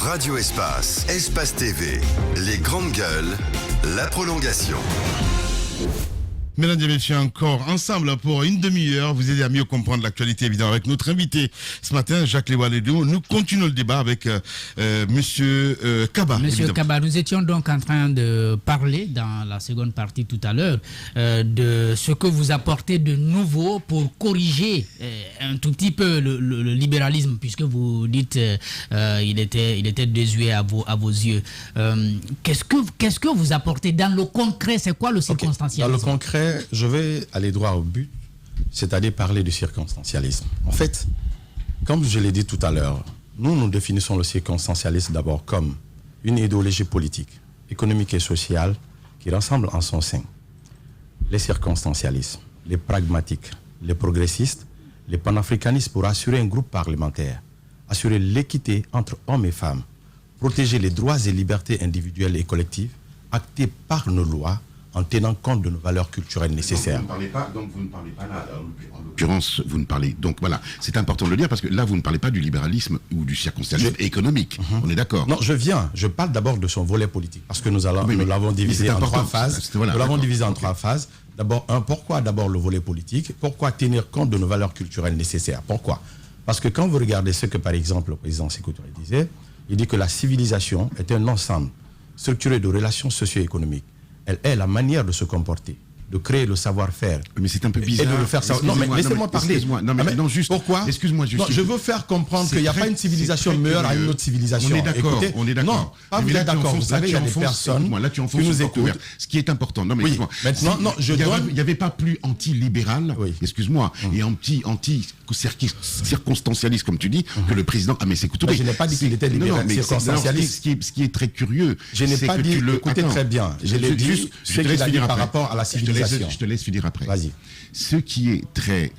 Radio Espace, Espace TV, les grandes gueules, la prolongation. Mesdames et messieurs, encore ensemble pour une demi-heure, vous aider à mieux comprendre l'actualité, évidemment, avec notre invité ce matin, Jacques Lewaledou. Nous continuons le débat avec Monsieur Kaba. Monsieur Kaba, nous étions donc en train de parler dans la seconde partie tout à l'heure de ce que vous apportez de nouveau pour corriger un tout petit peu le libéralisme, puisque vous dites il était désuet à vos yeux. Qu'est-ce que vous apportez dans le concret? C'est quoi le circonstancialisme? Dans le concret, je vais aller droit au but, c'est-à-dire parler du circonstancialisme. En fait, comme je l'ai dit tout à l'heure, nous définissons le circonstancialisme d'abord comme une idéologie politique, économique et sociale qui rassemble en son sein les circonstancialistes, les pragmatiques, les progressistes, les panafricanistes pour assurer un groupe parlementaire, assurer l'équité entre hommes et femmes, protéger les droits et libertés individuelles et collectives actés par nos lois, en tenant compte de nos valeurs culturelles nécessaires. Donc vous ne parlez pas là, en l'occurrence, vous ne parlez... Donc voilà, c'est important de le dire parce que là, vous ne parlez pas du libéralisme ou du circonstancialisme économique. On est d'accord? Non, je parle d'abord de son volet politique parce que nous l'avons divisé en trois phases. Voilà, nous l'avons divisé en trois phases. D'abord, pourquoi d'abord le volet politique? Pourquoi tenir compte de nos valeurs culturelles nécessaires? Pourquoi? Parce que quand vous regardez ce que, par exemple, le président Sékou Touré disait, il dit que la civilisation est un ensemble structuré de relations socio-économiques. Elle est la manière de se comporter, de créer le savoir-faire. Mais c'est un peu bizarre. Et de le faire savoir. Non, mais laissez-moi parler. Excuse-moi. Non, juste. Pourquoi? Excuse-moi, juste. Non, je veux faire comprendre qu'il n'y a pas une civilisation meilleure à une autre civilisation. On est d'accord. On est d'accord. Non, pas vous êtes d'accord. Vous savez, il y a des personnes qui nous écoutent. Ce qui est important. Non, mais oui. Maintenant, non, il n'y avait pas plus anti-libéral, excuse-moi, et anti-circonstancialiste, comme tu dis, que le président. Ah, mais c'est Touré. Je n'ai pas dit qu'il était libéral, circonstancialiste. Ce qui est très curieux. Je n'ai pas dit. Écoutez très bien. Je l'ai dit. Ce qu'il a dit par rapport à la civilisation. Je te laisse finir après. Vas-y. Ce qui est très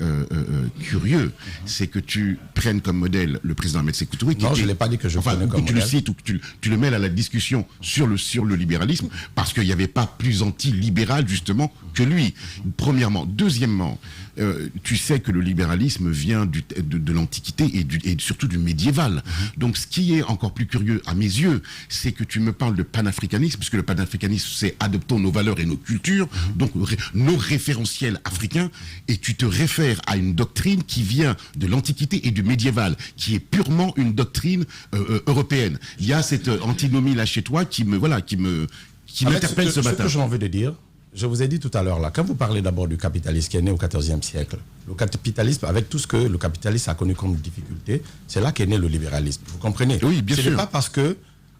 curieux, c'est que tu prennes comme modèle le président Ahmed Sékou Touré. Non, je ne l'ai pas dit que je prenais comme modèle. Tu le cites ou que tu le mêles à la discussion sur le libéralisme, parce qu'il n'y avait pas plus anti-libéral, justement, que lui. Premièrement. Deuxièmement, tu sais que le libéralisme vient de l'Antiquité et surtout du médiéval. Donc, ce qui est encore plus curieux, à mes yeux, c'est que tu me parles de panafricanisme, puisque le panafricanisme, c'est adoptons nos valeurs et nos cultures, donc nos référentiels africains, et tu te réfères à une doctrine qui vient de l'Antiquité et du médiéval, qui est purement une doctrine européenne. Il y a cette antinomie là chez toi qui m'interpelle ce matin. Ce que j'ai envie de dire, je vous ai dit tout à l'heure là, quand vous parlez d'abord du capitalisme qui est né au XIVe siècle, le capitalisme, avec tout ce que le capitalisme a connu comme difficulté, c'est là qu'est né le libéralisme. Vous comprenez? Oui, bien sûr. Ce n'est pas parce que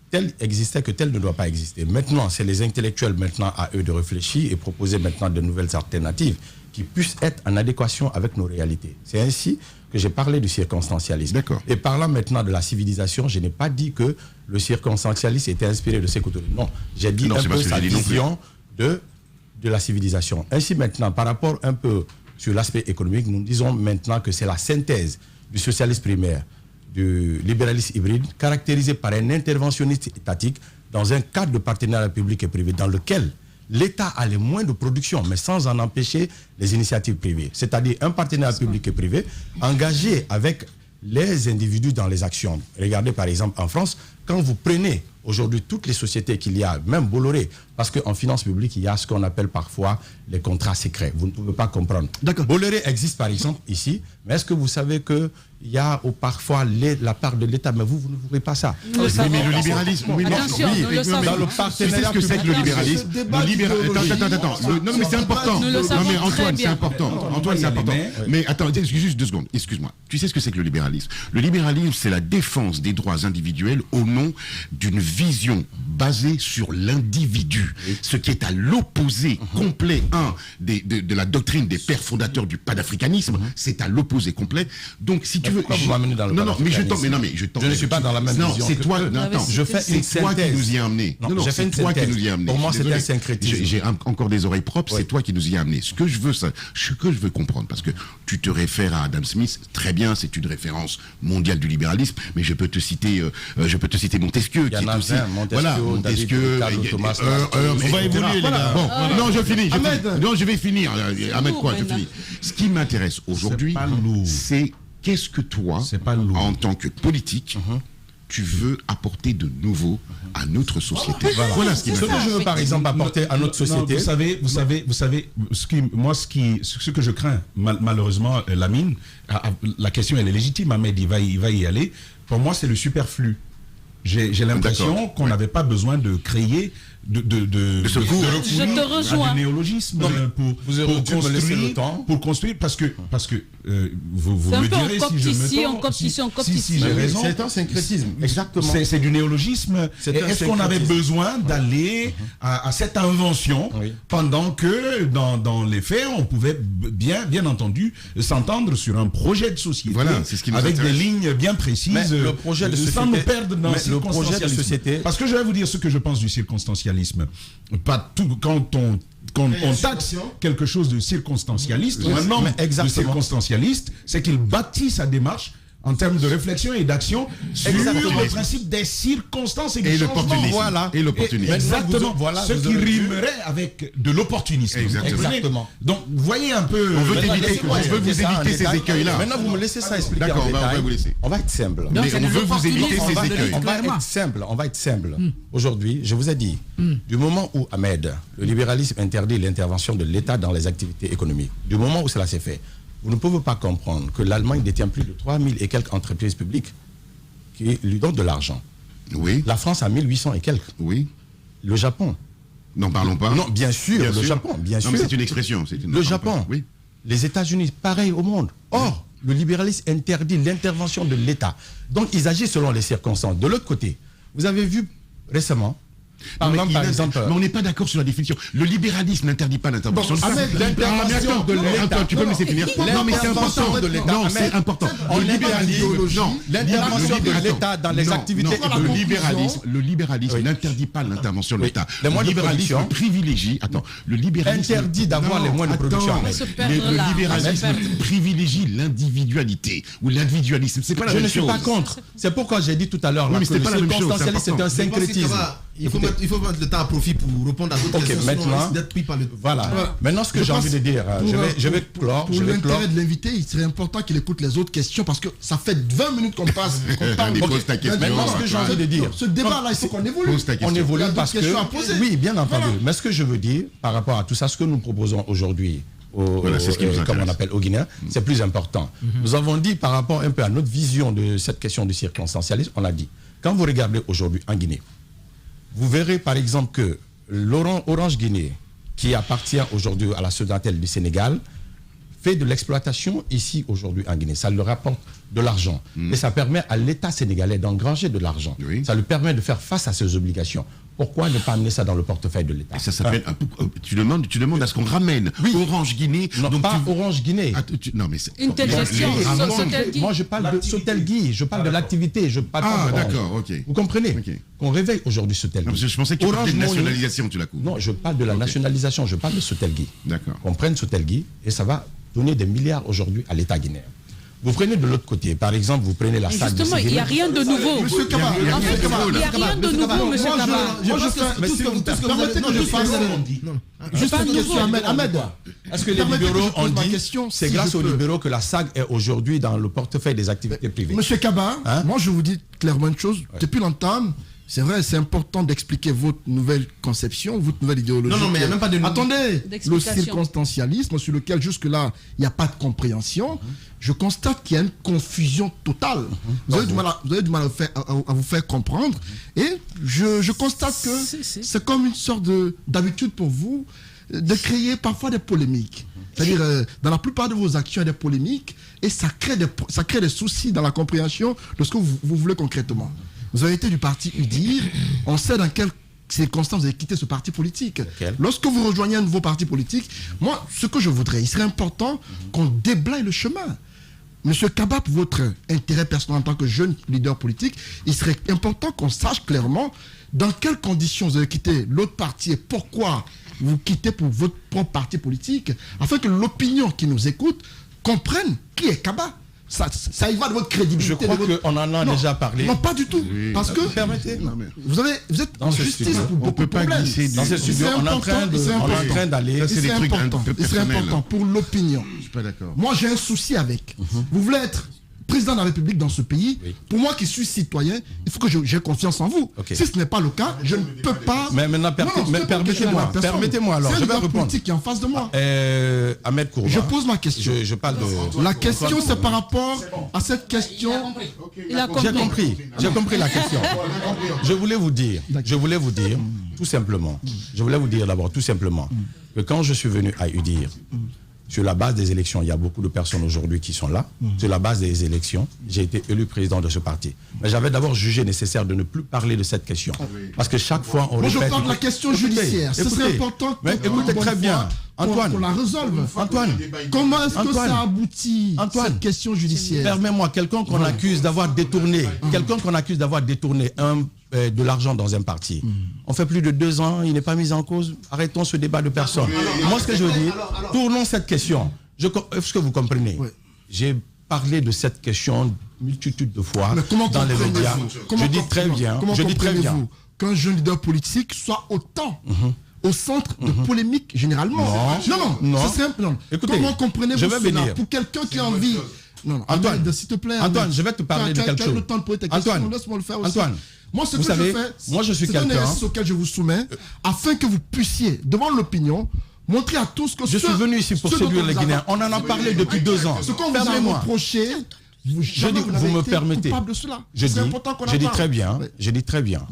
tel existait que tel ne doit pas exister. Maintenant, c'est les intellectuels maintenant à eux de réfléchir et proposer maintenant de nouvelles alternatives qui puissent être en adéquation avec nos réalités. C'est ainsi que j'ai parlé du circonstancialisme. D'accord. Et parlant maintenant de la civilisation, je n'ai pas dit que le circonstancialisme était inspiré de Sékou Touré. Non, j'ai dit un peu sa vision de la civilisation. Ainsi maintenant, par rapport un peu sur l'aspect économique, nous disons maintenant que c'est la synthèse du socialisme primaire, du libéralisme hybride, caractérisé par un interventionnisme étatique dans un cadre de partenariat public et privé dans lequel l'État a les moyens de production, mais sans en empêcher les initiatives privées. C'est-à-dire un partenariat public et privé engagé avec les individus dans les actions. Regardez par exemple en France, quand vous prenez aujourd'hui toutes les sociétés qu'il y a, même Bolloré, parce qu'en finance publique, il y a ce qu'on appelle parfois les contrats secrets. Vous ne pouvez pas comprendre. Bolloré existe par exemple ici, mais est-ce que vous savez qu'il y a parfois la part de l'État, mais vous ne voulez pas ça. Mais le libéralisme, dans le partenariat public, tu sais ce que c'est que le libéralisme. Attends. Non, mais c'est important. Non, mais Antoine, c'est important. Antoine, c'est important. Mais attends, juste 2 secondes. Excuse-moi. Tu sais ce que c'est que le libéralisme? Le libéralisme, c'est la défense des droits individuels au nom d'une vision basée sur l'individu, ce qui est à l'opposé complet de la doctrine des pères fondateurs du panafricanisme. C'est à l'opposé complet. Donc, si tu veux, vous m'amenez dans le je ne suis pas dans la même vision. C'est toi. Je fais une c'est toi qui nous y a amené. Non, c'est toi qui nous y a amené. Pour moi, c'est un syncrétisme. J'ai encore des oreilles propres. C'est toi qui nous y a amené. Ce que je veux comprendre, parce que tu te réfères à Adam Smith. Très bien, c'est une référence mondiale du libéralisme. Mais je peux te citer Montesquieu, qui est aussi. Voilà, Montesquieu. On va évoluer, les gars. Non, je vais finir. Ahmed, quoi, je finis. Ce qui m'intéresse aujourd'hui, c'est qu'est-ce que toi, en tant que politique, tu veux apporter de nouveau à notre société. Voilà ce qui Ce que je veux par exemple apporter à notre société. Vous savez, ce que je crains, malheureusement, Lamine, la question elle est légitime, Ahmed, il va y aller. Pour moi, c'est le superflu. J'ai l'impression qu'on n'avait pas besoin de créer de recours Je te rejoins. à du néologisme pour construire parce que vous me direz si je me trompe, si j'ai raison. C'est un syncrétisme, exactement. C'est du néologisme. Est-ce qu'on avait besoin d'aller à cette invention pendant que dans les faits on pouvait bien entendu s'entendre sur un projet de société c'est ce qui nous avec intéresse. des lignes bien précises, Mais le projet de sans nous perdre dans le projet de société. Parce que je vais vous dire ce que je pense du circonstancialisme. Pas tout, quand on taxe quelque chose de circonstancialiste, ou un homme de circonstancialiste, c'est qu'il bâtit sa démarche en termes de réflexion et d'action sur le principe des circonstances et du changement. Et l'opportunisme. Exactement. Ce qui rimerait avec de l'opportunisme. Exactement. Donc, voyez un peu... On veut vous éviter ces écueils-là. Maintenant, vous me laissez ça expliquer D'accord, en détail. on va vous laisser. On va être simple. Mais on veut vous éviter On va ces de écueils. On va être simple. Aujourd'hui, je vous ai dit, du moment où, Ahmed, le libéralisme interdit l'intervention de l'État dans les activités économiques, du moment où cela s'est fait, vous ne pouvez pas comprendre que l'Allemagne détient plus de 3000 et quelques entreprises publiques qui lui donnent de l'argent. Oui. La France a 1800 et quelques. Oui. Le Japon. N'en parlons pas. Non, bien sûr, le Japon, bien sûr. Non, mais c'est une expression. Le Japon. Oui. Les États-Unis, pareil au monde. Or, le libéralisme interdit l'intervention de l'État. Donc, ils agissent selon les circonstances. De l'autre côté, vous avez vu récemment, par exemple, mais on n'est pas d'accord sur la définition. Le libéralisme n'interdit pas l'intervention. L'intervention de l'État. Attends, tu peux me laisser finir? Non, mais c'est important. Non, c'est important. L'intervention de l'État dans les activités économiques. Le libéralisme n'interdit pas l'intervention de l'État. Les moyens de production privilégie. Attends, le libéralisme interdit d'avoir les moyens de production. Le libéralisme privilégie l'individualité ou l'individualisme. C'est pas la même chose. Je ne suis pas contre. C'est pourquoi j'ai dit tout à l'heure que le circonstancialisme c'est un syncrétisme. Il faut mettre le temps à profit pour répondre à d'autres questions. Maintenant, d'être pris par le... Voilà. Maintenant, ce que j'ai envie de dire, je vais clore. Pour l'intérêt de l'invité, il serait important qu'il écoute les autres questions parce que ça fait 20 minutes qu'on passe. Pose ta question. Maintenant, ce que j'ai envie de dire, ce débat-là, il faut qu'on évolue. On évolue parce que... Oui, bien entendu. Mais ce que je veux dire, par rapport à tout ça, ce que nous proposons aujourd'hui, comme on appelle au Guinée, c'est plus important. Nous avons dit par rapport un peu à notre vision de cette question du circonstancialisme, on a dit, quand vous regardez aujourd'hui en Guinée, vous verrez par exemple que l'Orange Guinée, qui appartient aujourd'hui à la Sonatel du Sénégal, fait de l'exploitation ici aujourd'hui en Guinée. Ça leur rapporte de l'argent. Et ça permet à l'État sénégalais d'engranger de l'argent. Oui. Ça lui permet de faire face à ses obligations. Pourquoi ne pas amener ça dans le portefeuille de l'État? Ça s'appelle. Tu demandes à ce qu'on ramène Orange Guinée. Non, donc pas Orange Guinée. Non, mais Une telle gestion. Moi, je parle de Sotelgui, je parle de l'activité, je parle pas de d'accord, ok. Vous comprenez? Ok. Qu'on réveille aujourd'hui Sotelgui. Je pensais que tu parlais de nationalisation, tu l'as coupé. Non, je parle de la nationalisation, je parle de Sotelgui. D'accord. Qu'on prenne Sotelgui et ça va donner des milliards aujourd'hui à l'État guinéen. Vous prenez de l'autre côté, par exemple, vous prenez la salle. Justement, il n'y a rien de nouveau. Monsieur Kaba, En fait, il n'y a rien de nouveau, monsieur Kaba. Permettez que je fasse. Juste une question, Ahmed. Est-ce que les libéraux ont dit c'est grâce aux libéraux que la SAG est aujourd'hui dans le portefeuille des activités privées? Monsieur Kaba, moi je vous dis clairement une chose. Depuis longtemps, c'est vrai, c'est important d'expliquer votre nouvelle conception, votre nouvelle idéologie. Non, mais il n'y a même pas de... Attendez, le circonstancialisme sur lequel jusque-là, il n'y a pas de compréhension, je constate qu'il y a une confusion totale. Vous avez du mal à vous faire comprendre. Et je constate que c'est comme une sorte d'habitude pour vous de créer parfois des polémiques. C'est-à-dire, dans la plupart de vos actions, il y a des polémiques et ça crée des soucis dans la compréhension de ce que vous voulez concrètement. Vous avez été du parti UDIR, on sait dans quelles circonstances vous avez quitté ce parti politique. Lorsque vous rejoignez un nouveau parti politique, moi, ce que je voudrais, il serait important qu'on déblaye le chemin. Monsieur Kaba, pour votre intérêt personnel en tant que jeune leader politique, il serait important qu'on sache clairement dans quelles conditions vous avez quitté l'autre parti et pourquoi vous quittez pour votre propre parti politique, afin que l'opinion qui nous écoute comprenne qui est Kaba. Ça y va de votre crédibilité. Je crois qu'on en a déjà parlé. Non, pas du tout. Oui. Parce que permettez. vous êtes en justice pour beaucoup de problèmes. Dans ce studio, on est en train d'aller. C'est des trucs un peu c'est personnels. important pour l'opinion. Je suis pas d'accord. Moi, j'ai un souci avec. Vous voulez être président de la République dans ce pays. Pour moi qui suis citoyen, il faut que j'ai confiance en vous. Si ce n'est pas le cas, je ne peux pas... Mais maintenant, permettez-moi alors, je vais répondre. Politique qui est en face de moi. Ahmed Kourba. Je pose ma question. Je parle de... La question, c'est par rapport à cette question... J'ai compris la question. Je voulais vous dire tout simplement, que quand je suis venu à UDIR, sur la base des élections, il y a beaucoup de personnes aujourd'hui qui sont là. Sur la base des élections, j'ai été élu président de ce parti. Mais j'avais d'abord jugé nécessaire de ne plus parler de cette question. Parce que chaque fois, on répète... Moi, je parle de la question judiciaire. Ce serait important écoutez très bien. Antoine, qu'on la résolve. Antoine, comment est-ce que ça aboutit, cette question judiciaire? Permets-moi, quelqu'un qu'on accuse d'avoir détourné, de l'argent dans un parti. On fait plus de 2 ans, il n'est pas mis en cause. Arrêtons ce débat de personnes. Moi, ce que je veux dire, tournons cette question. Est-ce que vous comprenez? J'ai parlé de cette question multitude de fois dans les médias. Je dis très bien. Qu'un jeune leader politique soit autant au centre de polémiques généralement? Non. C'est simple. Écoutez, comment comprenez-vous cela pour quelqu'un qui a envie? Non, Antoine, s'il te plaît. Antoine, je vais te parler de quelque chose. Antoine, laisse-moi le faire aussi. Antoine, moi, ce que je fais, c'est un exercice auquel je vous soumets, afin que vous puissiez, devant l'opinion, montrer à tous que je suis venu ici pour séduire les Guinéens. On en a parlé depuis 2 ans. Ce qu'on vous a reproché, vous me permettez. Je dis très bien.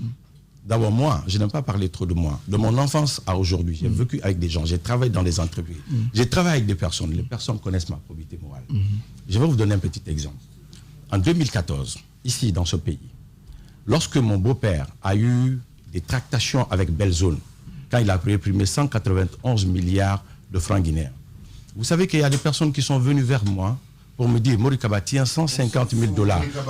D'abord, moi, je n'aime pas parler trop de moi. De mon enfance à aujourd'hui, j'ai vécu avec des gens, j'ai travaillé dans les entreprises, j'ai travaillé avec des personnes. Les personnes connaissent ma probité morale. Je vais vous donner un petit exemple. En 2014, ici, dans ce pays, lorsque mon beau-père a eu des tractations avec Belzone, quand il a imprimé 191 milliards de francs guinéens, vous savez qu'il y a des personnes qui sont venues vers moi pour me dire, Mori Kaba, tiens, 150 000 $.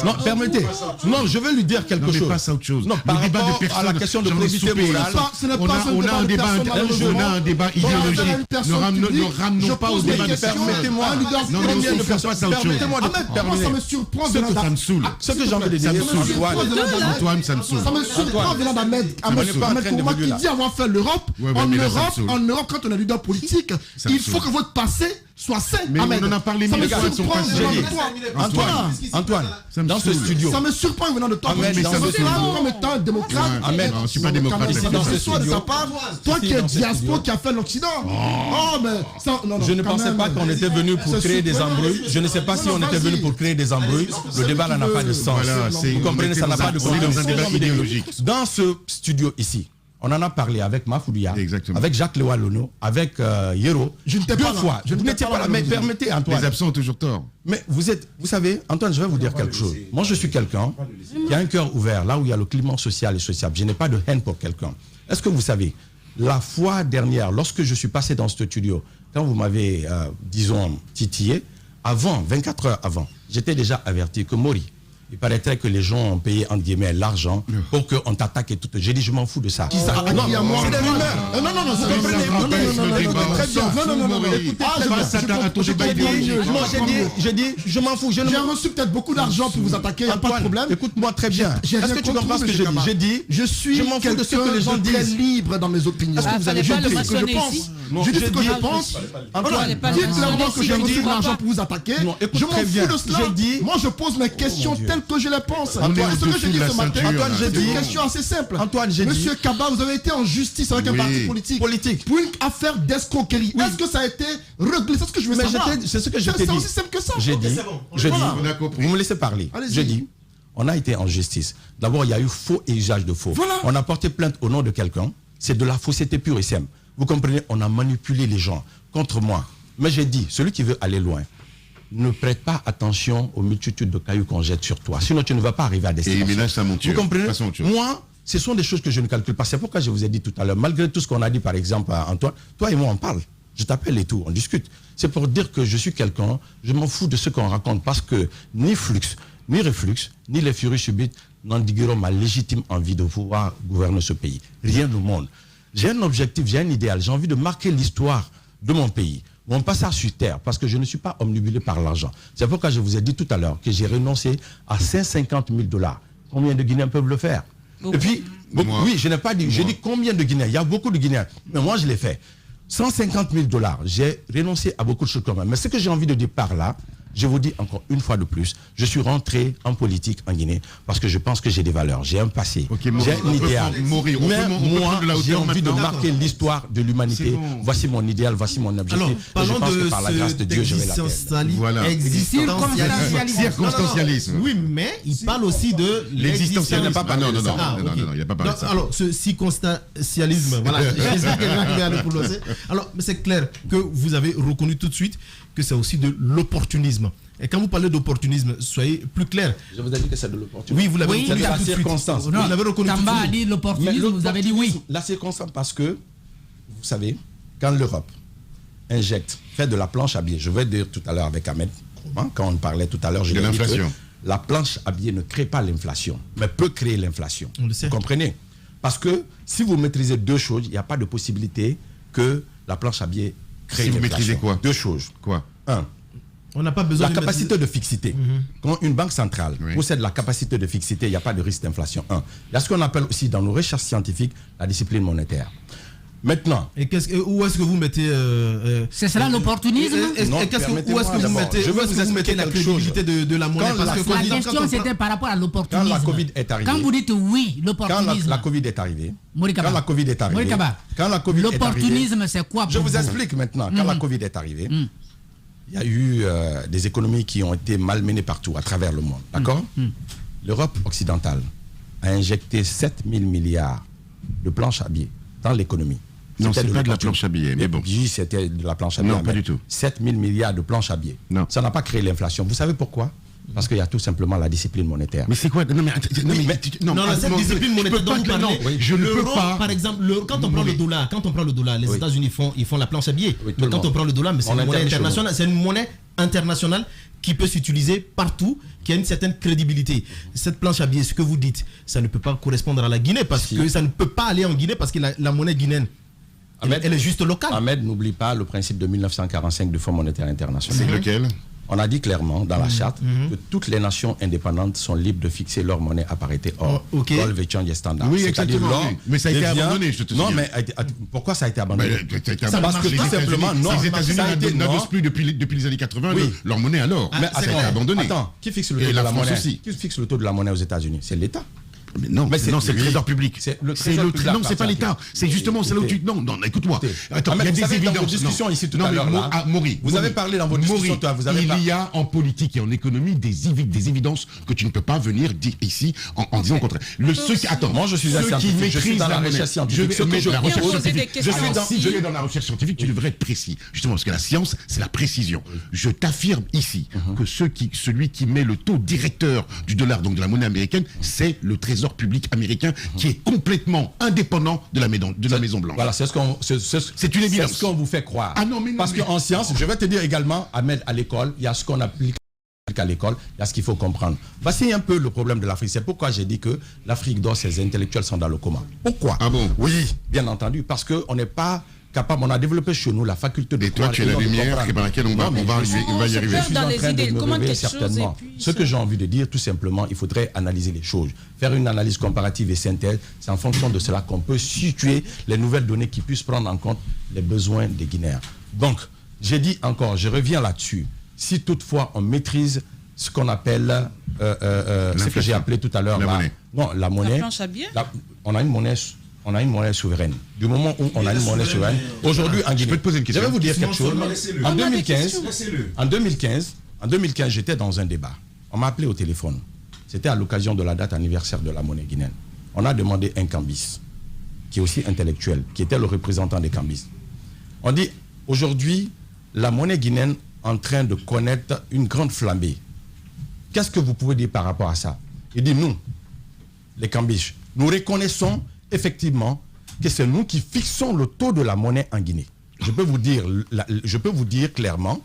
Non, permettez. Non, je vais lui dire quelque chose. Passe à autre chose. Non, par rapport à la question de probité morale, on a un débat idéologique. Ne ramenons pas au débat de permettez-moi. Permettez-moi de terminer. Ça me surprend. Ça me saoule. Ce que j'ai envie de dire, Antoine, ça me saoule. Ça me surprend venant d'Ahmed Kourba qui dit avoir fait l'Europe. En Europe, quand on est leader politique, il faut que votre passé soit sain. Mais on en a parlé mille fois de son passé. Antoine, dans ce studio. Ça me surprend venant de toi. Comme étant un démocrate. Ahmed, je ne suis pas démocrate. Dans ce studio. Toi qui es diaspora qui a fait l'Occident. Je ne pensais pas qu'on était venu pour créer des embrouilles. Je ne sais pas si on était venu pour créer des embrouilles. Le débat n'a pas de sens. Vous comprenez, ça n'a pas de dans un débat idéologique. Dans ce studio ici, on en a parlé avec Mafoudia, avec Jacques Lewalono, avec Yero. Je ne t'ai pas 2 fois. Je n'étais pas là. Mais permettez, Antoine. Les absents ont toujours tort. Mais vous savez, Antoine, je vais vous dire quelque chose. Moi, je suis quelqu'un qui a un cœur ouvert, là où il y a le climat social et sociable. Je n'ai pas de haine pour quelqu'un. Est-ce que vous savez, la fois dernière, lorsque je suis passé dans ce studio, quand vous m'avez, disons, titillé, 24 heures avant, j'étais déjà averti que Mori, il paraîtrait que les gens ont payé, entre guillemets, l'argent pour qu'on t'attaque et tout. J'ai dit, je m'en fous de ça. C'est des rumeurs. Non, c'est J'ai dit, je m'en fous. J'ai reçu peut-être beaucoup d'argent pour vous attaquer, il n'y a pas de problème. Écoute-moi très bien. Est-ce que tu comprends ce que je dis? J'ai dit, je suis je m'en fous de ce que les gens disent. Très libre dans mes opinions. Est-ce que vous avez pas le maçonner ici? Je dis ce que je pense. Dites clairement que j'ai reçu de l'argent pour vous attaquer. Je m'en fous de cela. Moi, je pose mes questions telles que je les pense. Ce que j'ai dit ce matin, c'est une question assez simple. Monsieur Kaba, vous avez été en justice avec un parti politique pour une affaire d'escroquerie. Est-ce que ça a été réglé? C'est ce que je veux savoir. C'est ce que je t'ai dit. C'est aussi simple que ça. J'ai dit, vous me laissez parler. Je dis, on a été en justice. D'abord, il y a eu faux et usage de faux. On a porté plainte au nom de quelqu'un. C'est de la fausseté pure et simple. Vous comprenez, on a manipulé les gens contre moi. Mais j'ai dit, celui qui veut aller loin, ne prête pas attention aux multitudes de cailloux qu'on jette sur toi. Sinon, tu ne vas pas arriver à destination. Et il ménage sa monture. Vous comprenez? Moi, ce sont des choses que je ne calcule pas. C'est pourquoi je vous ai dit tout à l'heure, malgré tout ce qu'on a dit, par exemple, à Antoine, toi et moi, on parle. Je t'appelle et tout, on discute. C'est pour dire que je suis quelqu'un, je m'en fous de ce qu'on raconte, parce que ni flux, ni reflux, ni les furies subites n'endigueront ma légitime envie de pouvoir gouverner ce pays. Rien au monde. J'ai un objectif, j'ai un idéal, j'ai envie de marquer l'histoire de mon pays. Mon passage sur terre, parce que je ne suis pas omnibulé par l'argent. C'est pourquoi je vous ai dit tout à l'heure que j'ai renoncé à 150 000 $. Combien de Guinéens peuvent le faire? Et puis, oui, je n'ai pas dit, j'ai dit combien de Guinéens? Il y a beaucoup de Guinéens, mais moi je l'ai fait. 150 000 $, j'ai renoncé à beaucoup de choses quand même. Mais ce que j'ai envie de dire par là, Je vous dis encore une fois de plus, je suis rentré en politique en Guinée parce que je pense que j'ai des valeurs, j'ai un passé, j'ai un idéal. Mais moi, j'ai envie de marquer l'histoire de l'humanité. Bon. Voici mon idéal, voici mon objectif. Alors, parlons je pense de que par la grâce de Dieu, je vais l'atteindre. Voilà. Circonstancialisme. Oui, mais il parle aussi de l'existentialisme. Non, il n'a pas parlé de ça. Alors, ce circonstancialisme, voilà, j'espère que quelqu'un va le prononcer. Alors, c'est clair que vous avez reconnu tout de suite que c'est aussi de l'opportunisme. Et quand vous parlez d'opportunisme, soyez plus clair. Je vous ai dit que c'est de l'opportunisme. Oui, vous l'avez reconnu c'est tout la de suite. circonstance. Vous l'avez reconnu tout de Tamba a suite. dit l'opportunisme, vous avez dit oui. La circonstance, parce que, vous savez, quand l'Europe injecte, fait de la planche à billets, je vais dire tout à l'heure avec Ahmed, quand on parlait tout à l'heure, je de l'ai dit que l'inflation. La planche à billets ne crée pas l'inflation, mais peut créer l'inflation. On le sait. Vous comprenez? Parce que si vous maîtrisez deux choses, il n'y a pas de possibilité que la planche à billets crée Si vous l'inflation. maîtrisez quoi? Deux choses. Quoi? Un, On n'a pas besoin la de capacité de fixité. Quand une banque centrale possède la capacité de fixité, il n'y a pas de risque d'inflation. Un. Il y a ce qu'on appelle aussi dans nos recherches scientifiques la discipline monétaire. Maintenant. Et où est-ce que vous mettez c'est cela l'opportunisme? Où est-ce que vous mettez la crédibilité de la monnaie? Parce que la question c'était par rapport à l'opportunisme. Quand la Covid est arrivée. Quand vous dites oui, l'opportunisme. Quand la Covid est arrivée. Morikaba. Quand la Covid est arrivée. Morikaba. Quand la Covid est arrivée. L'opportunisme c'est quoi pour Je vous explique maintenant. Quand la Covid est arrivée, il y a eu des économies qui ont été malmenées partout à travers le monde. D'accord? L'Europe occidentale a injecté 7 000 milliards de planches à billets dans l'économie. Non, c'est pas de la planche à billets, mais bon. Oui, c'était de la planche à billets. Non, pas du tout. 7 000 milliards de planches à billets. Non. Ça n'a pas créé l'inflation. Vous savez pourquoi? Parce qu'il y a tout simplement la discipline monétaire. Mais c'est quoi? Non, mais cette discipline monétaire dont vous parlez, je ne peux pas. Par exemple, quand on prend le dollar, les États-Unis ils font la planche à billets. Mais quand on prend le dollar, mais c'est une monnaie internationale, c'est une monnaie internationale qui peut s'utiliser partout, qui a une certaine crédibilité. Cette planche à billets, ce que vous dites, ça ne peut pas correspondre à la Guinée parce que ça ne peut pas aller en Guinée parce que la monnaie guinéenne, elle est juste locale. Ahmed, n'oublie pas le principe de 1945 du Fonds monétaire international. C'est lequel? On a dit clairement dans la charte que toutes les nations indépendantes sont libres de fixer leur monnaie à parité hors gold échange standard. Oui, exactement. Mais ça a été abandonné, je te dis. Non, mais pourquoi ça a été abandonné? Parce que tout simplement, non. Les États-Unis n'adoptent plus depuis les années 80 leur monnaie alors. Mais ça a été abandonné. Attends, qui fixe le taux de la monnaie? Qui fixe le taux de la monnaie aux États-Unis? C'est l'État. Mais non, c'est le trésor public. Non, c'est pas l'État. C'est justement c'est là où tu. Non, écoute-moi. Attends, il y a des évidences. Discussion ici tout à l'heure. Vous avez parlé dans votre discussion. Il y a en politique et en économie des évidences que tu ne peux pas venir dire ici en disant le contraire. Attends, moi je suis un scientifique. Je suis dans la recherche scientifique. Si je vais dans la recherche scientifique, tu devrais être précis. Justement, parce que la science, c'est la précision. Je t'affirme ici que celui qui met le taux directeur du dollar, donc de la monnaie américaine, c'est le trésor public américain qui est complètement indépendant de la Maison Blanche. Voilà, c'est une évidence. C'est ce qu'on vous fait croire. Ah non, mais non, parce qu'en science, je vais te dire également, Ahmed, à l'école, il y a ce qu'on applique à l'école, il y a ce qu'il faut comprendre. Voici un peu le problème de l'Afrique. C'est pourquoi j'ai dit que l'Afrique dort, ses intellectuels sont dans le coma. Pourquoi? Ah bon? Oui, bien entendu, parce qu'on n'est pas capable, on a développé chez nous la faculté de... Et toi, tu es la lumière par laquelle on va y arriver. Je suis en train de me réveiller certainement. Ce que j'ai envie de dire, tout simplement, il faudrait analyser les choses. Faire une analyse comparative et synthèse, c'est en fonction de cela qu'on peut situer les nouvelles données qui puissent prendre en compte les besoins des Guinéens. Donc, j'ai dit encore, je reviens là-dessus. Si toutefois on maîtrise ce qu'on appelle, ce que j'ai appelé tout à l'heure, la monnaie. La planche à billets. On a une monnaie souveraine. Du moment où on a une monnaie souveraine, aujourd'hui en Guinée, je peux te poser une question. Je vais vous dire quelque chose. En 2015, j'étais dans un débat. On m'a appelé au téléphone. C'était à l'occasion de la date anniversaire de la monnaie guinéenne. On a demandé un cambis, qui est aussi intellectuel, qui était le représentant des cambis. On dit, aujourd'hui, la monnaie guinéenne est en train de connaître une grande flambée. Qu'est-ce que vous pouvez dire par rapport à ça? Il dit, nous, les cambis, nous reconnaissons effectivement que c'est nous qui fixons le taux de la monnaie en Guinée. Je peux vous dire clairement,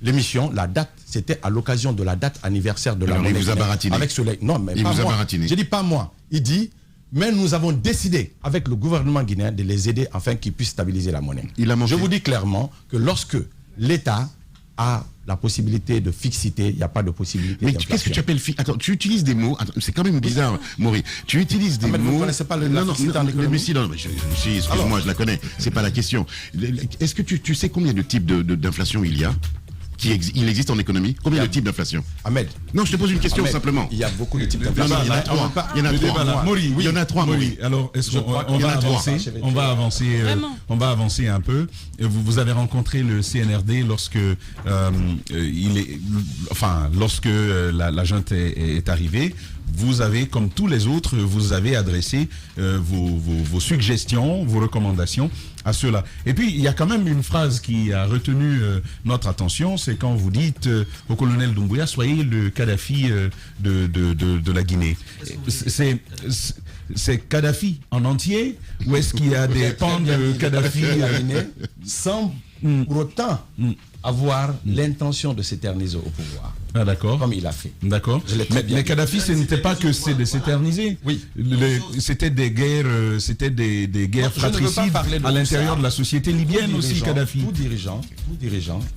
l'émission, la date, c'était à l'occasion de la date anniversaire de la monnaie guinéenne. Avec Soleil. Non, mais pas moi. Je dis pas moi. Il dit, mais nous avons décidé avec le gouvernement guinéen de les aider afin qu'ils puissent stabiliser la monnaie. Je vous dis clairement que lorsque l'État a la possibilité de fixité, il n'y a pas de possibilité. Mais qu'est-ce que tu appelles Attends, tu utilises des mots. C'est quand même bizarre, Maury. Tu utilises des mots. Vous ne connaissez pas excuse-moi, je la connais. C'est pas la question. Est-ce que tu sais combien de types d'inflation il y a il existe en économie. Combien de types d'inflation? Ahmed. Non, je te pose une question simplement. Il y a beaucoup de types d'inflation. Il y en a trois. Il y en a trois. Il y en a trois, Maury. Alors, est-ce qu'on va avancer? On va avancer un peu. Vous avez rencontré le CNRD lorsque la junte est arrivée. Vous avez, comme tous les autres, vous avez adressé vos suggestions, vos recommandations à ceux-là. Et puis, il y a quand même une phrase qui a retenu notre attention, c'est quand vous dites au colonel Doumbouya, soyez le Kadhafi de la Guinée. C'est Kadhafi en entier, ou est-ce qu'il y a des pans de Kadhafi la Guinée sans pour autant avoir l'intention de s'éterniser au pouvoir? Ah, d'accord. Comme il a fait. D'accord. Mais Kadhafi, ce n'était pas que c'est de s'éterniser. Oui. C'était des guerres fratricides à l'intérieur de la société libyenne aussi, Kadhafi. Tout dirigeant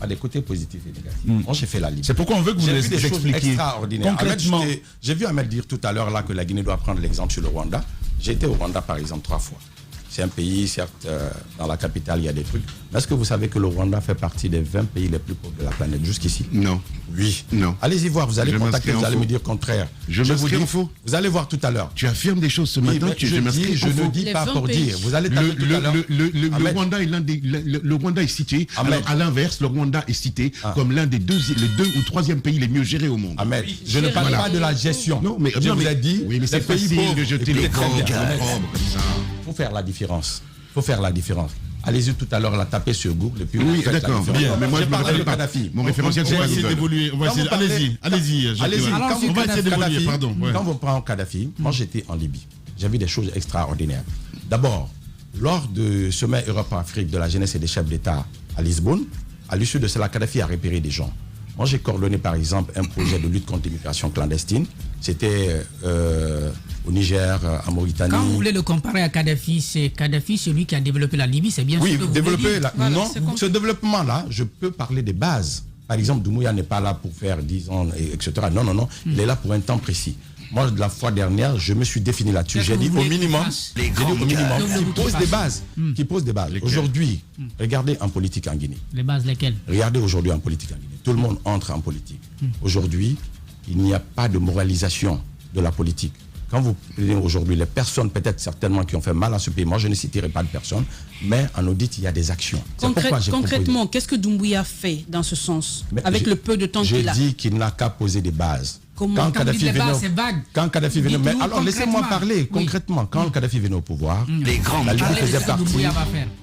a des côtés positifs et négatifs. Moi, j'ai fait la Libye. C'est pourquoi on veut que vous les expliquiez concrètement. J'ai vu Ahmed dire tout à l'heure là que la Guinée doit prendre l'exemple sur le Rwanda. J'ai été au Rwanda par exemple 3 fois. C'est un pays, certes, dans la capitale, il y a des trucs. Mais est-ce que vous savez que le Rwanda fait partie des 20 pays les plus pauvres de la planète jusqu'ici? Non. Oui. Non. Allez-y voir, vous allez contacter, vous allez me dire le contraire. Je vous dis faux. Vous allez voir tout à l'heure. Tu affirmes des choses ce matin. Je ne dis pas pour dire. Vous allez taper tout à l'heure. Le Rwanda le Rwanda est cité. Alors, à l'inverse, le Rwanda est cité comme l'un des deux ou troisième pays les mieux gérés au monde. Ahmed, je ne parle pas de la gestion. Non, mais je vous ai dit. Oui, mais c'est facile de jeter le corps. Il faut faire la différence. Allez-y tout à l'heure la taper sur Google et puis oui, d'accord, bien. Mais moi je parle de Kadhafi. Mon référentiel c'est on va essayer d'évoluer. Allez-y. On va essayer d'évoluer, pardon. Quand vous prenez Kadhafi, moi j'étais en Libye. J'ai vu des choses extraordinaires. D'abord, lors du sommet Europe-Afrique de la jeunesse et des chefs d'État à Lisbonne, à l'issue de cela, Kadhafi a repéré des gens. Moi, j'ai coordonné, par exemple, un projet de lutte contre l'immigration clandestine. C'était au Niger, en Mauritanie. Quand vous voulez le comparer à Kadhafi, c'est Kadhafi, celui qui a développé la Libye, c'est bien oui, sûr que vous développer la... voilà, non, ce développement-là, je peux parler des bases. Par exemple, Doumbouya n'est pas là pour faire 10 ans, etc. Non. Il est là pour un temps précis. Moi, la fois dernière, je me suis défini là-dessus. J'ai dit au minimum, qui pose des bases. Aujourd'hui, regardez en politique en Guinée. Les bases lesquelles? Regardez aujourd'hui en politique en Guinée. Tout le monde entre en politique. Aujourd'hui, il n'y a pas de moralisation de la politique. Quand vous prenez aujourd'hui les personnes, peut-être certainement qui ont fait mal à ce pays, moi je ne citerai pas de personnes, mais en audit, il y a des actions. Concrètement, qu'est-ce que Doumbouya fait dans ce sens, avec le peu de temps qu'il a? J'ai dit qu'il n'a qu'à poser des bases. Quand Kadhafi venait, mais alors laissez-moi parler concrètement. Quand Kadhafi venait au pouvoir,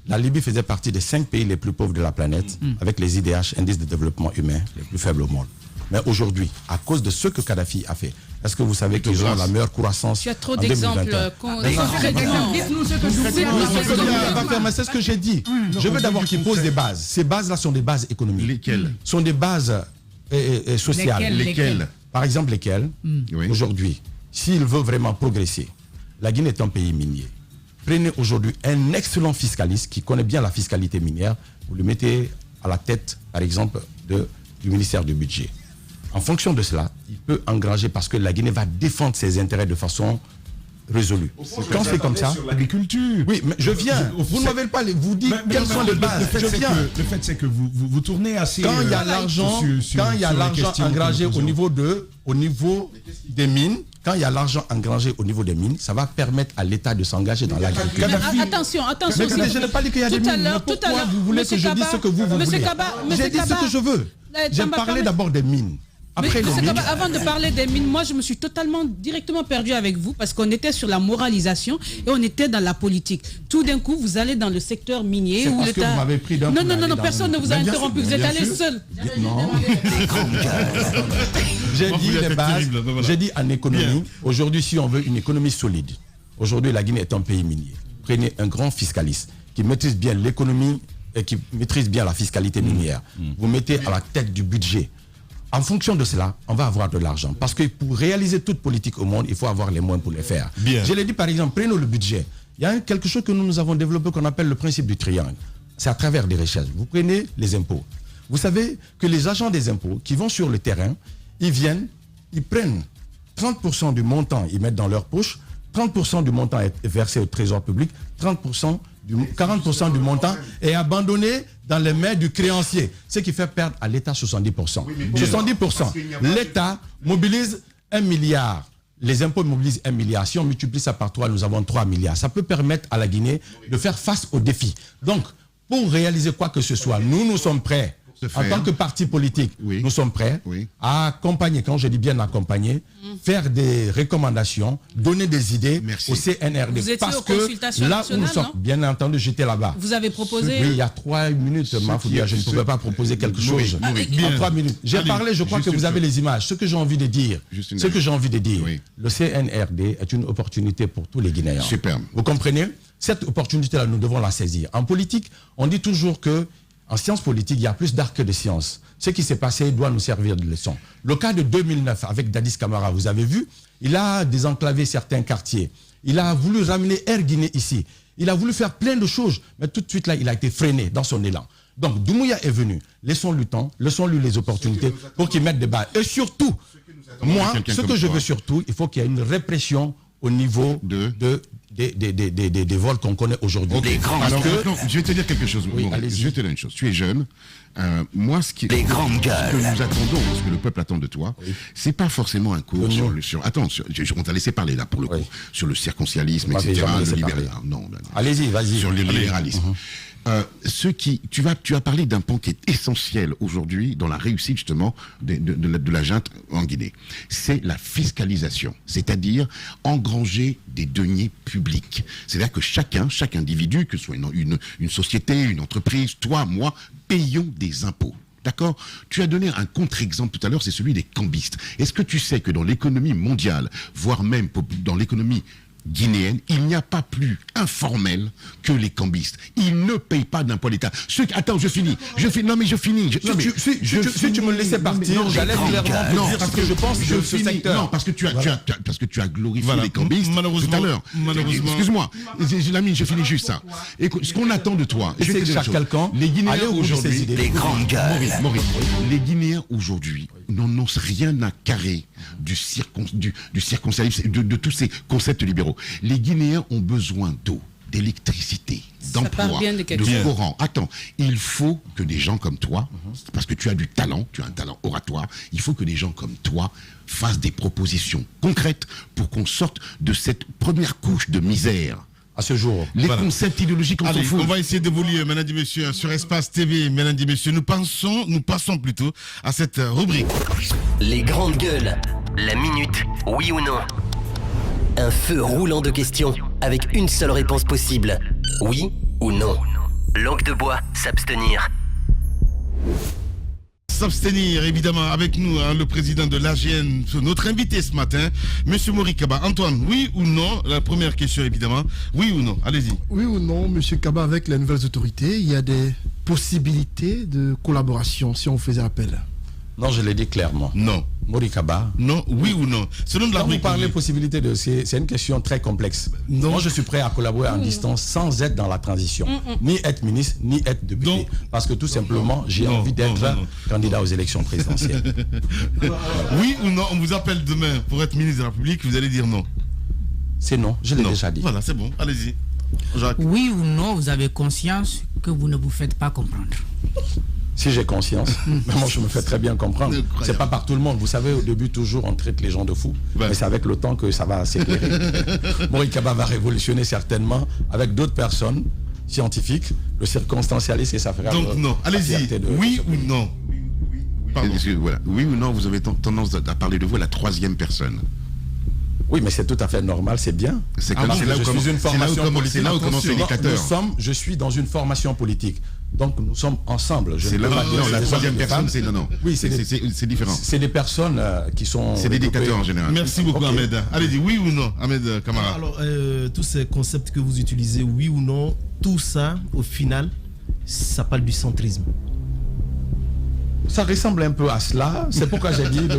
la Libye faisait partie des 5 pays les plus pauvres de la planète, avec les IDH, indices de développement humain, les plus faibles au monde. Mais aujourd'hui, à cause de ce que Kadhafi a fait, est-ce que vous savez qu'ils ont la meilleure croissance? Tu as trop d'exemples. Dites-nous ce que mais c'est ce que j'ai dit. Je veux d'abord qu'ils posent des bases. Ces bases-là sont des bases économiques. Lesquelles? Sont des bases sociales. Lesquelles? Par exemple, lesquelles? Aujourd'hui, s'il veut vraiment progresser, la Guinée est un pays minier. Prenez aujourd'hui un excellent fiscaliste qui connaît bien la fiscalité minière, vous le mettez à la tête, par exemple, du ministère du Budget. En fonction de cela, il peut engranger parce que la Guinée va défendre ses intérêts de façon résolue. Quand c'est comme ça, sur l'agriculture. Oui, mais je viens. Vous ne m'avez pas vous dites quelles sont les bases. Le fait c'est que vous tournez assez. Quand il y a l'argent, engrangé au niveau des mines, quand il y a l'argent engrangé au niveau des mines, ça va permettre à l'État de s'engager dans l'agriculture. Attention. Mais je n'ai pas dit qu'il y a des mines. Pourquoi vous voulez que je dise ce que vous voulez? J'ai dit ce que je veux. J'ai parlé d'abord des mines. Avant de parler des mines, moi je me suis directement perdu avec vous parce qu'on était sur la moralisation et on était dans la politique. Tout d'un coup, vous allez dans le secteur minier. C'est parce que vous m'avez pris d'un coup. Non, personne ne vous a interrompu. Vous êtes allé seul. Non. J'ai dit les bases. J'ai dit en économie. Aujourd'hui, si on veut une économie solide, aujourd'hui la Guinée est un pays minier. Prenez un grand fiscaliste qui maîtrise bien l'économie et qui maîtrise bien la fiscalité minière. Vous mettez à la tête du budget. En fonction de cela, on va avoir de l'argent. Parce que pour réaliser toute politique au monde, il faut avoir les moyens pour les faire. Bien. Je l'ai dit par exemple, prenons le budget. Il y a quelque chose que nous avons développé qu'on appelle le principe du triangle. C'est à travers des recherches. Vous prenez les impôts. Vous savez que les agents des impôts qui vont sur le terrain, ils prennent 30% du montant, ils mettent dans leur poche, 30% du montant est versé au trésor public, 30% du montant est abandonné dans les mains du créancier, ce qui fait perdre à l'État 70%. 70%. L'État mobilise 1 milliard. Les impôts mobilisent 1 milliard. Si on multiplie ça par 3, nous avons 3 milliards. Ça peut permettre à la Guinée de faire face aux défis. Donc, pour réaliser quoi que ce soit, nous sommes prêts. En tant que parti politique, nous sommes prêts à accompagner, quand je dis bien accompagner, faire des recommandations, donner des idées au CNRD. Vous étiez parce aux que consultations là où nous sommes, bien entendu, j'étais là-bas. Vous avez proposé... Oui, il y a 3 minutes, Mafoudia, je ne pouvais pas proposer quelque chose. En 3 minutes. J'ai parlé, je crois que vous avez les images. Ce que j'ai envie de dire, le CNRD est une opportunité pour tous les Guinéens. Superbe. Vous comprenez? Cette opportunité-là, nous devons la saisir. En politique, on dit toujours que en sciences politiques, il y a plus d'art que de sciences. Ce qui s'est passé doit nous servir de leçon. Le cas de 2009 avec Dadis Camara, vous avez vu, il a désenclavé certains quartiers. Il a voulu ramener Air Guinée ici. Il a voulu faire plein de choses, mais tout de suite là, il a été freiné dans son élan. Donc Doumbouya est venu. Laissons-lui temps, laissons-lui les opportunités pour qu'il mette des balles. Et surtout, moi, ce que je veux surtout, il faut qu'il y ait une répression au niveau des vols qu'on connaît aujourd'hui. Alors, je vais te dire quelque chose. Je vais te dire une chose. Tu es jeune. Moi, ce que nous attendons, ce que le peuple attend de toi, c'est pas forcément un cours Attends, on t'a laissé parler là pour le coup, sur le circonstancialisme, etc. Le libéralisme. Non, allez-y, vas-y. Sur le libéralisme. Tu as parlé d'un pan qui est essentiel aujourd'hui dans la réussite justement de la junte en Guinée. C'est la fiscalisation, c'est-à-dire engranger des deniers publics. C'est-à-dire que chaque individu, que ce soit une société, une entreprise, toi, moi, payons des impôts. D'accord? Tu as donné un contre-exemple tout à l'heure, c'est celui des cambistes. Est-ce que tu sais que dans l'économie mondiale, voire même dans l'économie guinéenne, il n'y a pas plus informel que les cambistes. Ils ne payent pas d'impôts à l'État. Attends, je finis. Non, mais je finis. Si tu me laissais partir, j'allais clairement dire parce que je pense que ce secteur... Non, parce que tu as glorifié les cambistes tout à l'heure. Excuse-moi, l'ami, je finis juste ça. Écoute, ce qu'on attend de toi, c'est que quelqu'un les Guinéens aujourd'hui, les grandes gueules. Maurice, les Guinéens aujourd'hui n'en ont rien à carrer du circonstancialisme, de tous ces concepts libéraux. Les Guinéens ont besoin d'eau, d'électricité, d'emploi, de courant. Attends, il faut que des gens comme toi, parce que tu as du talent, tu as un talent oratoire, il faut que des gens comme toi fassent des propositions concrètes pour qu'on sorte de cette première couche de misère. À ce jour. Les concepts idéologiques, on s'en fout. On va essayer de vous lire, mesdames et messieurs, sur Espace TV, mesdames et messieurs. Nous passons plutôt à cette rubrique. Les grandes gueules. La minute, oui ou non? Un feu roulant de questions avec une seule réponse possible. Oui ou non? Langue de bois, s'abstenir. S'abstenir, évidemment, avec nous, le président de l'AGN, notre invité ce matin, Monsieur Mori Kaba. Antoine, oui ou non? La première question, évidemment. Oui ou non? Allez-y. Oui ou non, Monsieur Kaba, avec les nouvelles autorités, il y a des possibilités de collaboration si on faisait appel? Non, je l'ai dit clairement. Non. Mori Kaba. Non, oui ou non? Selon Quand vous parlez possibilité de... C'est une question très complexe. Non. Moi, je suis prêt à collaborer en distance sans être dans la transition. Ni être ministre, ni être député. Parce que tout simplement, j'ai envie d'être candidat aux élections présidentielles. Oui ou non? On vous appelle demain pour être ministre de la République, vous allez dire non? C'est non, je l'ai déjà dit. Voilà, c'est bon, allez-y. Jacques. Oui ou non, vous avez conscience que vous ne vous faites pas comprendre? Si j'ai conscience, mais moi je me fais très bien comprendre. C'est pas par tout le monde. Vous savez, au début, toujours, on traite les gens de fous. Mais c'est avec le temps que ça va s'éclairer. Mori Kaba va révolutionner certainement avec d'autres personnes scientifiques, le circonstancialiste et ça fera... Donc non, allez-y. Oui ou non? Voilà. Oui ou non, vous avez tendance à parler de vous à la troisième personne. Oui, mais c'est tout à fait normal, c'est bien. C'est là où commence l'éducateur. Je suis dans une formation politique. Donc nous sommes ensemble. C'est là, non, la troisième personne, c'est non. Oui, c'est différent. C'est des personnes qui sont... C'est des dictateurs en général. Merci beaucoup, Ahmed. Allez-y, oui ou non, Ahmed Camara? Alors, tous ces concepts que vous utilisez, oui ou non, tout ça, au final, ça parle du centrisme. Ça ressemble un peu à cela. C'est pourquoi j'ai dit de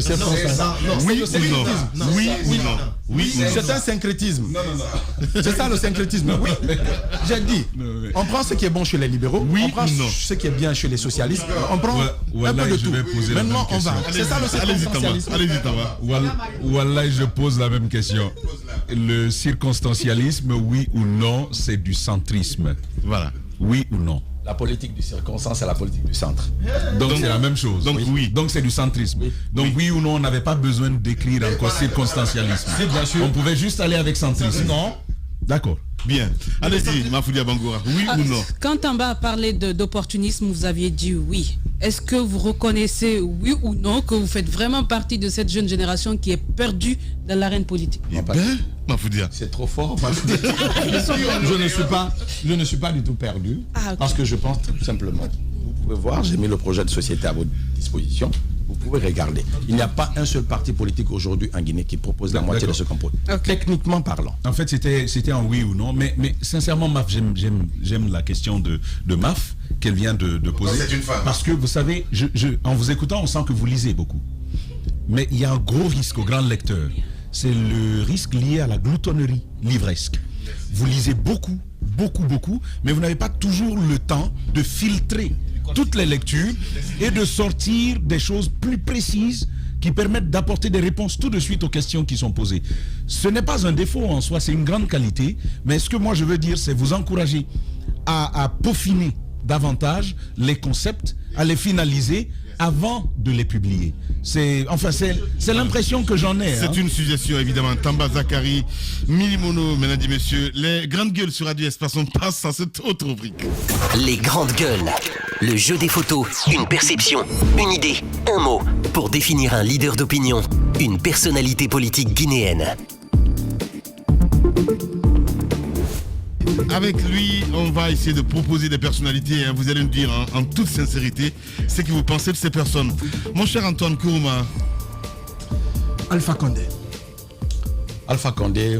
Oui ou non? Oui ou non? Oui, c'est un syncrétisme. C'est ça le syncrétisme. Oui. J'ai dit, on prend ce qui est bon chez les libéraux, on prend ce qui est bien chez les socialistes, on prend un peu de tout. Maintenant, on va. C'est ça le circonstancialisme. Allez-y, Tamba. Wallah, je pose la même question. Le circonstancialisme, oui ou non, c'est du centrisme. Voilà. Oui ou non? La politique du circonstance, c'est la politique du centre. Donc c'est la même chose. Donc oui. Donc c'est du centrisme. Oui. Donc oui ou non, on n'avait pas besoin d'écrire encore circonstancialisme. Bien sûr. On pouvait juste aller avec centrisme. Non. D'accord. Bien. Allez-y, Mafoudia Bangoura. Oui ou non? Quand Tamba a parlé d'opportunisme, vous aviez dit oui. Est-ce que vous reconnaissez, oui ou non, que vous faites vraiment partie de cette jeune génération qui est perdue dans l'arène politique? Mafoudia. C'est trop fort. Je ne suis pas du tout perdu. Parce que je pense tout simplement. Vous pouvez voir, j'ai mis le projet de société à votre disposition. Vous pouvez regarder. Il n'y a pas un seul parti politique aujourd'hui en Guinée qui propose la moitié de ce qu'on propose. Techniquement parlant. En fait, c'était un oui ou non. Mais sincèrement, Maf, j'aime la question de Maf qu'elle vient de poser. C'est une femme. Parce que vous savez, en vous écoutant, on sent que vous lisez beaucoup. Mais il y a un gros risque au grand lecteur. C'est le risque lié à la gloutonnerie livresque. Vous lisez beaucoup, mais vous n'avez pas toujours le temps de filtrer toutes les lectures et de sortir des choses plus précises qui permettent d'apporter des réponses tout de suite aux questions qui sont posées. Ce n'est pas un défaut en soi, c'est une grande qualité, mais ce que moi je veux dire, c'est vous encourager à peaufiner davantage les concepts, à les finaliser avant de les publier. C'est l'impression que j'en ai. C'est une suggestion, évidemment. Tamba Zakari, Milimono, mesdames et messieurs. Les grandes gueules sur Radio Espace, on passe à cette autre rubrique. Les grandes gueules. Le jeu des photos, une perception, une idée, un mot, pour définir un leader d'opinion, une personnalité politique guinéenne. Avec lui, on va essayer de proposer des personnalités. Vous allez nous dire en toute sincérité ce que vous pensez de ces personnes. Mon cher Antoine Kourouma. Alpha Condé. Alpha Condé,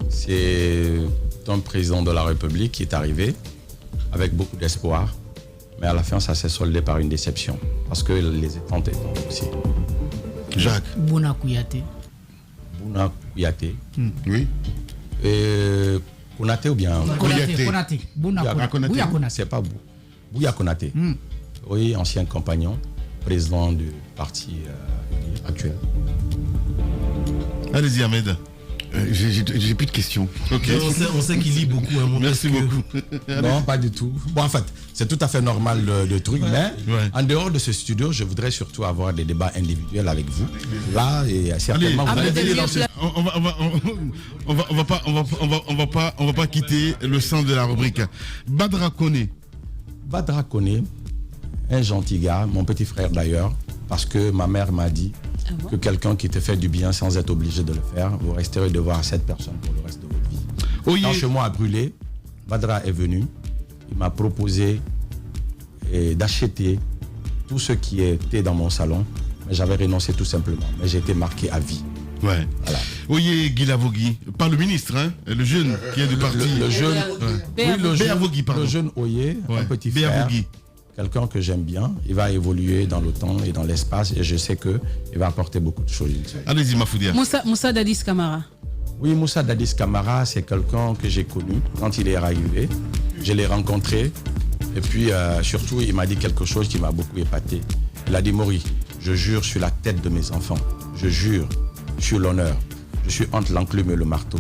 c'est un président de la République qui est arrivé avec beaucoup d'espoir. Mais à la fin, ça s'est soldé par une déception. Parce que les attentes étaient aussi. Jacques. Bouna Kouyaté. Bouna Kouyaté. Oui. Konaté ou bien Konaté. Bouya Konaté. C'est pas Bouya Konaté. Oui, ancien compagnon, président du parti actuel. Allez-y, Ahmed. J'ai plus de questions. Okay. On sait qu'il lit beaucoup. Merci beaucoup. Non, pas du tout. Bon, en fait, c'est tout à fait normal le truc, mais en dehors de ce studio, je voudrais surtout avoir des débats individuels avec vous. Là, et certainement, on va pas quitter le sens de la rubrique. Badra Koné. Badra Koné, un gentil gars, mon petit frère d'ailleurs, parce que ma mère m'a dit que quelqu'un qui te fait du bien sans être obligé de le faire, vous resterez devoir à cette personne pour le reste de votre vie. Quand chez moi a brûlé, Badra est venu, il m'a proposé d'acheter tout ce qui était dans mon salon, mais j'avais renoncé tout simplement, mais j'ai été marqué à vie. Ouais. Voilà. Oye Guilavogui, pas le ministre, hein, le jeune qui est du parti. Le jeune, le jeune Oye, un petit frère. Quelqu'un que j'aime bien, il va évoluer dans le temps et dans l'espace et je sais qu'il va apporter beaucoup de choses. Allez-y, Mafoudia. Moussa Dadis Camara. Oui, Moussa Dadis Camara, c'est quelqu'un que j'ai connu quand il est arrivé. Je l'ai rencontré et puis surtout, il m'a dit quelque chose qui m'a beaucoup épaté. Il a dit, Maury, je jure sur la tête de mes enfants, je jure sur l'honneur, je suis entre l'enclume et le marteau.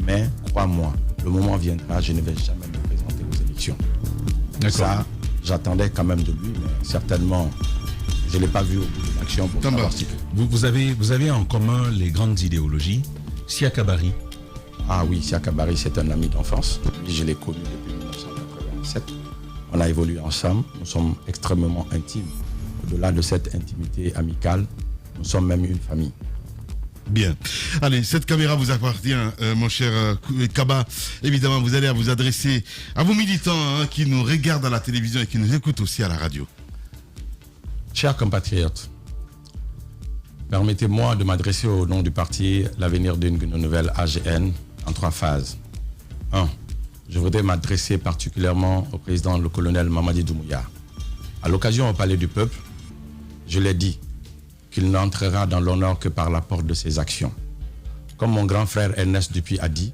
Mais crois-moi, le moment viendra, je ne vais jamais me présenter aux élections. Ça, j'attendais quand même de lui, mais certainement, je ne l'ai pas vu au bout de l'action pour savoir si... Vous avez en commun les grandes idéologies. Siaka Barry. Ah oui, Siaka Barry, c'est un ami d'enfance. Lui, je l'ai connu depuis 1987. On a évolué ensemble. Nous sommes extrêmement intimes. Au-delà de cette intimité amicale, nous sommes même une famille. Bien. Allez, cette caméra vous appartient, mon cher Kaba. Évidemment, vous allez vous adresser à vos militants qui nous regardent à la télévision et qui nous écoutent aussi à la radio. Chers compatriotes, permettez-moi de m'adresser au nom du parti L'Avenir d'une Nouvelle AGN en 3 phases. 1. Je voudrais m'adresser particulièrement au président, le colonel Mamadi Doumbouya. À l'occasion au Palais du Peuple, Je l'ai dit, qu'il n'entrera dans l'honneur que par la porte de ses actions. Comme mon grand frère Ernest Dupuis a dit,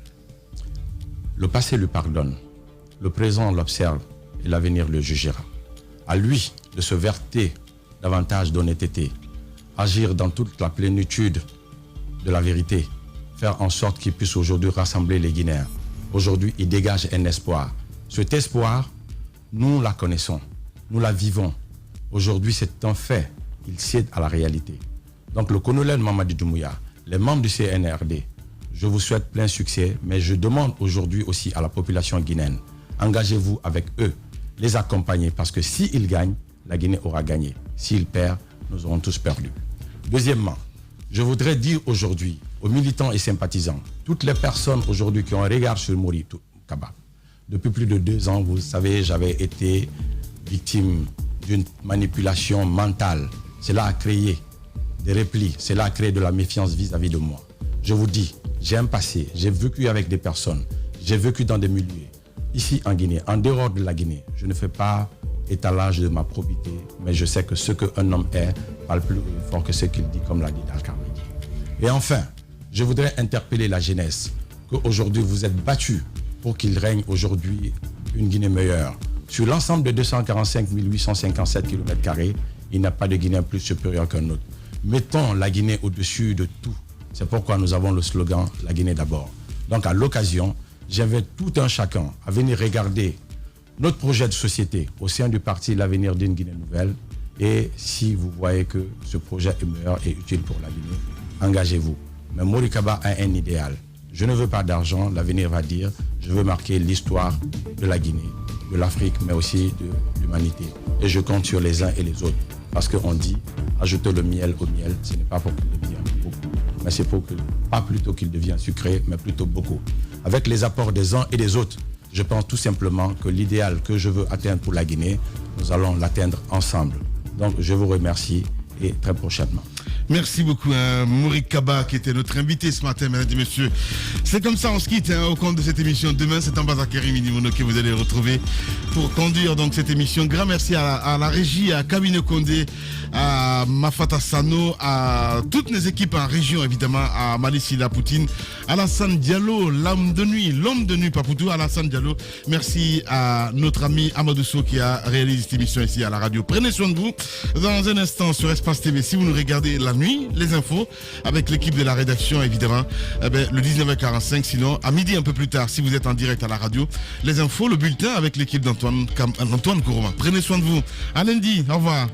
le passé lui pardonne, le présent l'observe et l'avenir le jugera. À lui de se verter davantage d'honnêteté, agir dans toute la plénitude de la vérité, faire en sorte qu'il puisse aujourd'hui rassembler les Guinéens. Aujourd'hui, il dégage un espoir. Cet espoir, nous la connaissons, nous la vivons. Aujourd'hui, c'est un fait. Il cède à la réalité. Donc le colonel Mamadi Doumbouya, les membres du CNRD, je vous souhaite plein succès, mais je demande aujourd'hui aussi à la population guinéenne, engagez-vous avec eux, les accompagner, parce que s'ils gagnent, la Guinée aura gagné. S'ils perdent, nous aurons tous perdu. Deuxièmement, je voudrais dire aujourd'hui aux militants et sympathisants, toutes les personnes aujourd'hui qui ont un regard sur Mori Kaba, depuis plus de 2 ans, vous savez, j'avais été victime d'une manipulation mentale. Cela a créé des replis, cela a créé de la méfiance vis-à-vis de moi. Je vous dis, j'ai un passé, j'ai vécu avec des personnes, j'ai vécu dans des milieux, ici en Guinée, en dehors de la Guinée. Je ne fais pas étalage de ma probité, mais je sais que ce qu'un homme est parle plus fort que ce qu'il dit, comme l'a dit Al-Carnegie. Et enfin, je voudrais interpeller la jeunesse, qu'aujourd'hui vous êtes battus pour qu'il règne aujourd'hui une Guinée meilleure. Sur l'ensemble de 245 857 km², il n'y a pas de Guinéen plus supérieur qu'un autre. Mettons la Guinée au-dessus de tout. C'est pourquoi nous avons le slogan « La Guinée d'abord ». Donc à l'occasion, j'invite tout un chacun à venir regarder notre projet de société au sein du parti L'Avenir d'une Guinée Nouvelle. Et si vous voyez que ce projet est meilleur et utile pour la Guinée, engagez-vous. Mais Mori Kaba a un idéal. Je ne veux pas d'argent, l'avenir va dire, je veux marquer l'histoire de la Guinée, de l'Afrique, mais aussi de l'humanité. Et je compte sur les uns et les autres. Parce qu'on dit, ajouter le miel au miel, ce n'est pas pour qu'il devienne beaucoup, mais c'est pour que, pas plutôt qu'il devienne sucré, mais plutôt beaucoup. Avec les apports des uns et des autres, je pense tout simplement que l'idéal que je veux atteindre pour la Guinée, nous allons l'atteindre ensemble. Donc je vous remercie et très prochainement. Merci beaucoup, Mori Kaba, qui était notre invité ce matin, mesdames et messieurs. C'est comme ça, on se quitte au compte de cette émission. Demain, c'est Ambazakari Minimono que vous allez retrouver pour conduire donc cette émission. Grand merci à la régie, à Kabine Kondé, à Mafata Sano, à toutes les équipes en région, évidemment, à Malisila Poutine, Alassane Diallo, l'homme de nuit, Papoutou, Alassane Diallo. Merci à notre ami Amadou Sow qui a réalisé cette émission ici à la radio. Prenez soin de vous. Dans un instant sur Espace TV, si vous nous regardez la nuit, les infos avec l'équipe de la rédaction, évidemment, le 19h45, sinon à midi un peu plus tard, si vous êtes en direct à la radio, les infos, le bulletin avec l'équipe d'Antoine Kourouma. Prenez soin de vous. À lundi, au revoir.